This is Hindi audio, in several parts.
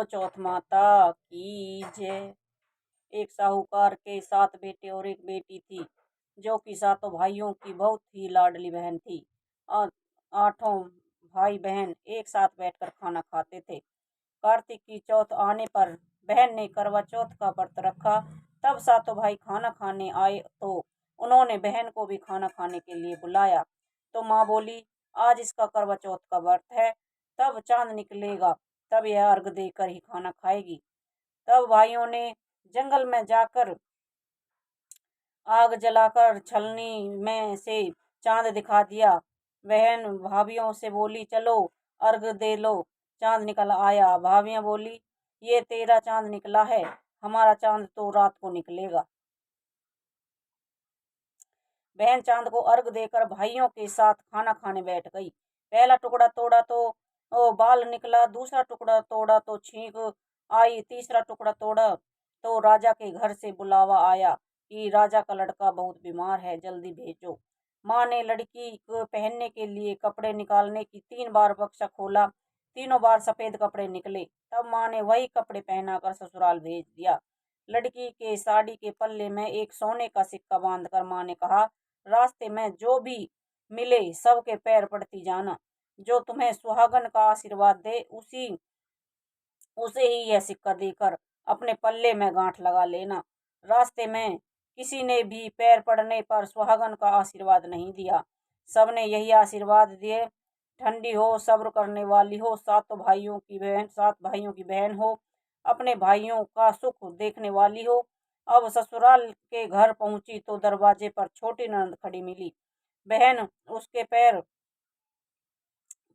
बोलो चौथ माता की जय। एक साहूकार के 7 बेटे और एक बेटी थी, जो कि सातों भाइयों की बहुत ही लाडली बहन थी। और 8 भाई बहन एक साथ बैठकर खाना खाते थे। कार्तिक की चौथ आने पर बहन ने करवा चौथ का व्रत रखा। तब सातों भाई खाना खाने आए तो उन्होंने बहन को भी खाना खाने के लिए बुलाया। तो माँ बोली, आज इसका करवा चौथ का व्रत है, तब चांद निकलेगा, तब यह अर्घ देकर ही खाना खाएगी। तब भाइयों ने जंगल में जाकर आग जलाकर छलनी में से चांद दिखा दिया। बहन भाभियों से बोली, चलो अर्घ दे लो, चांद निकल आया। भाभियां बोली, ये तेरा चांद निकला है, हमारा चांद तो रात को निकलेगा। बहन चांद को अर्घ देकर भाइयों के साथ खाना खाने बैठ गई। पहला टुकड़ा तोड़ा तो बाल निकला, दूसरा टुकड़ा तोड़ा तो छींक आई, तीसरा टुकड़ा तोड़ा तो राजा के घर से बुलावा आया कि राजा का लड़का बहुत बीमार है, जल्दी भेजो। माँ ने लड़की को पहनने के लिए कपड़े निकालने की 3 बार बक्सा खोला, तीनों बार सफेद कपड़े निकले। तब माँ ने वही कपड़े पहनाकर ससुराल भेज दिया। लड़की के साड़ी के पल्ले में एक सोने का सिक्का बांधकर माँ ने कहा, रास्ते में जो भी मिले सबके पैर पड़ती जाना, जो तुम्हें सुहागन का आशीर्वाद दे उसे ही यह सिक्का देकर अपने पल्ले में गांठ लगा लेना। रास्ते में किसी ने भी पैर पड़ने पर सुहागन का आशीर्वाद नहीं दिया, सबने यही आशीर्वाद दिए, ठंडी हो, सब्र करने वाली हो, 7 भाइयों की बहन हो, अपने भाइयों का सुख देखने वाली हो। अब ससुराल के घर पहुंची तो दरवाजे पर छोटी ननद खड़ी मिली। बहन उसके पैर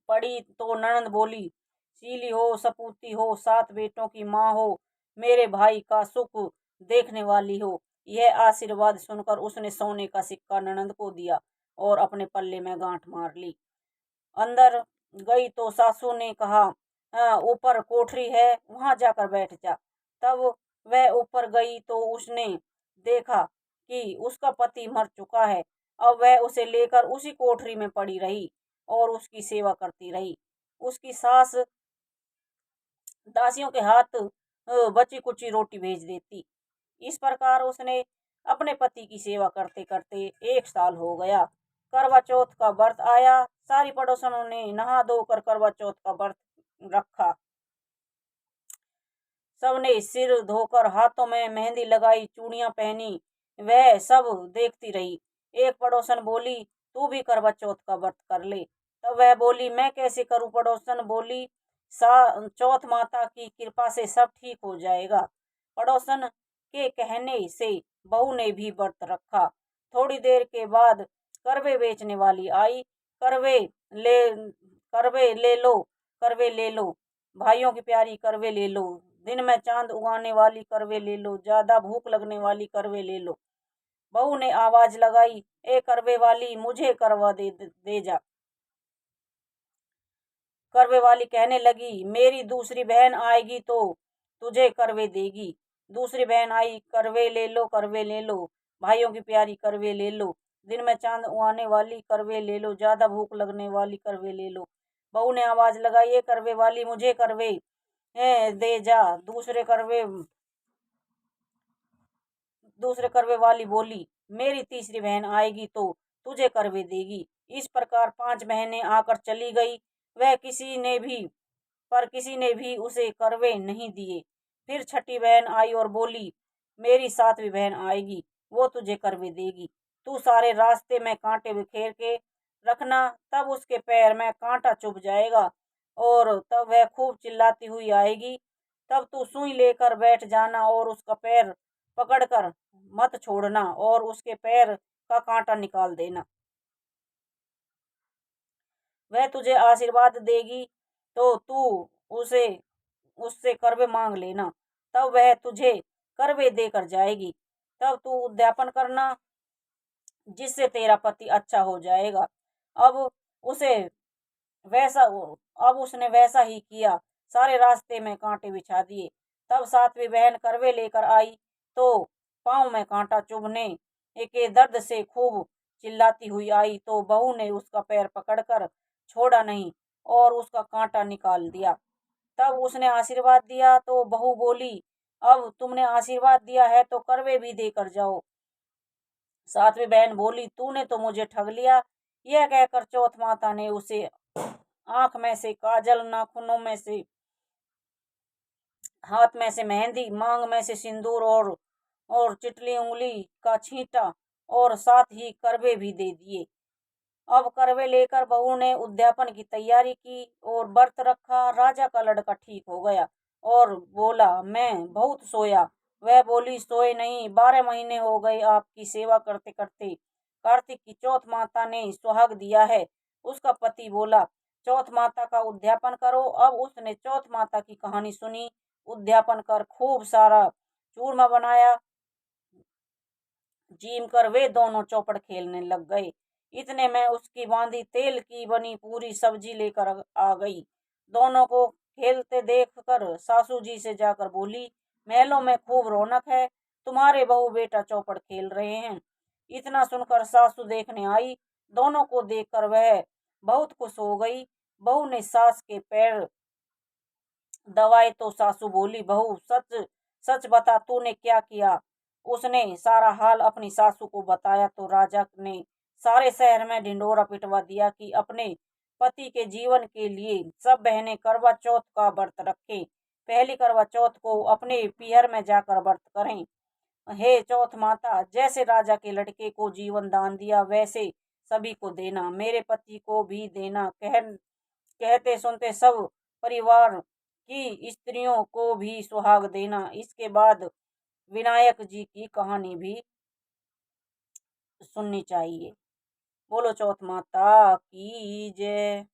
पड़ी तो ननद बोली, सीली हो, सपूती हो, 7 बेटों की माँ हो, मेरे भाई का सुख देखने वाली हो। यह आशीर्वाद सुनकर उसने सोने का सिक्का ननद को दिया और अपने पल्ले में गांठ मार ली। अंदर गई तो सासू ने कहा, ऊपर कोठरी है, वहां जाकर बैठ जा। तब वह ऊपर गई तो उसने देखा कि उसका पति मर चुका है। अब वह उसे लेकर उसी कोठरी में पड़ी रही और उसकी सेवा करती रही। उसकी सास दासियों के हाथ बची कुची रोटी भेज देती। इस प्रकार उसने अपने पति की सेवा करते करते 1 साल हो गया। करवा चौथ का व्रत आया, सारी पड़ोसनों ने नहा धोकर करवा चौथ का व्रत रखा। सबने सिर धोकर हाथों में मेहंदी लगाई, चूड़ियां पहनी, वह सब देखती रही। एक पड़ोसन बोली, तू भी करवा चौथ का व्रत कर ले। तब वह बोली, मैं कैसे करूं? पड़ोसन बोली, चौथ माता की कृपा से सब ठीक हो जाएगा। पड़ोसन के कहने से बहू ने भी व्रत रखा। थोड़ी देर के बाद करवे बेचने वाली आई। करवे ले करवे ले लो, करवे ले लो, भाइयों की प्यारी करवे ले लो, दिन में चांद उगाने वाली करवे ले लो, ज्यादा भूख लगने वाली करवे ले लो। बहू ने आवाज लगाई, ए करवे वाली, मुझे करवा दे जा। करवे वाली कहने लगी, मेरी दूसरी बहन आएगी तो तुझे करवे देगी। दूसरी बहन आई, करवे ले लो, करवे ले लो, भाइयों की प्यारी करवे ले लो, दिन में चांद उगाने वाली करवे ले लो, ज्यादा भूख लगने वाली करवे ले लो। बहू ने आवाज लगाई, ये करवे वाली, मुझे करवे दे जा। दूसरे करवे वाली बोली, मेरी तीसरी बहन आएगी तो तुझे करवे देगी। इस प्रकार 5 बहनें आकर चली गई। वह किसी ने भी उसे करवे नहीं दिए। फिर छठी बहन आई और बोली, मेरी 7वीं बहन आएगी, वो तुझे करवे देगी। तू सारे रास्ते में कांटे बिखेर के रखना, तब उसके पैर में कांटा चुभ जाएगा और तब वह खूब चिल्लाती हुई आएगी। तब तू सुई लेकर बैठ जाना और उसका पैर पकड़कर मत छोड़ना और उसके पैर का कांटा निकाल देना। वह तुझे आशीर्वाद देगी तो तू उससे करवे मांग लेना, तब वह तुझे करवे देकर जाएगी। तब तू उद्यापन करना, जिससे तेरा पति अच्छा हो जाएगा। अब उसे वैसा अब उसने वैसा ही किया, सारे रास्ते में कांटे बिछा दिए। तब 7वीं बहन करवे लेकर आई तो पांव में कांटा चुभने के दर्द से खूब चिल्लाती हुई आई। तो बहू ने उसका पैर पकड़कर छोड़ा नहीं और उसका कांटा निकाल दिया। तब उसने आशीर्वाद दिया तो बहू बोली, अब तुमने आशीर्वाद दिया है तो करवे भी देकर जाओ। सातवीं बहन बोली, तूने तो मुझे ठग लिया। यह कहकर चौथ माता ने उसे आंख में से काजल, नाखूनों में से, हाथ में से मेहंदी, मांग में से सिंदूर और चिटली उंगली का छींटा और साथ ही करवे भी दे दिए। अब करवे लेकर बहू ने उद्यापन की तैयारी की और व्रत रखा। राजा का लड़का ठीक हो गया और बोला, मैं बहुत सोया। वह बोली, सोए नहीं, 12 महीने हो गए आपकी सेवा करते करते। कार्तिक की चौथ माता ने सुहाग दिया है। उसका पति बोला, चौथ माता का उद्यापन करो। अब उसने चौथ माता की कहानी सुनी, उद्यापन कर खूब सारा चूरमा बनाया। जीम कर वे दोनों चौपड़ खेलने लग गए। इतने में उसकी बांदी तेल की बनी पूरी सब्जी लेकर आ गई। दोनों को खेलते देखकर सासू जी से जाकर बोली, महलों में खूब रौनक है, तुम्हारे बहू बेटा चौपड़ खेल रहे हैं। इतना सुनकर सासू देखने आई। दोनों को देखकर वह बहुत खुश हो गई। बहू ने सास के पैर दबाए तो सासू बोली, बहू सच सच बता, तूने क्या किया। उसने सारा हाल अपनी सासू को बताया तो राजा ने सारे शहर में ढिंढोरा पिटवा दिया कि अपने पति के जीवन के लिए सब बहनें करवा चौथ का व्रत रखें। पहली करवा चौथ को अपने पीहर में जाकर व्रत करें। हे चौथ माता, जैसे राजा के लड़के को जीवन दान दिया वैसे सभी को देना, मेरे पति को भी देना। कहते सुनते सब परिवार की स्त्रियों को भी सुहाग देना। इसके बाद विनायक जी की कहानी भी सुननी चाहिए। बोलो चौथ माता की जय।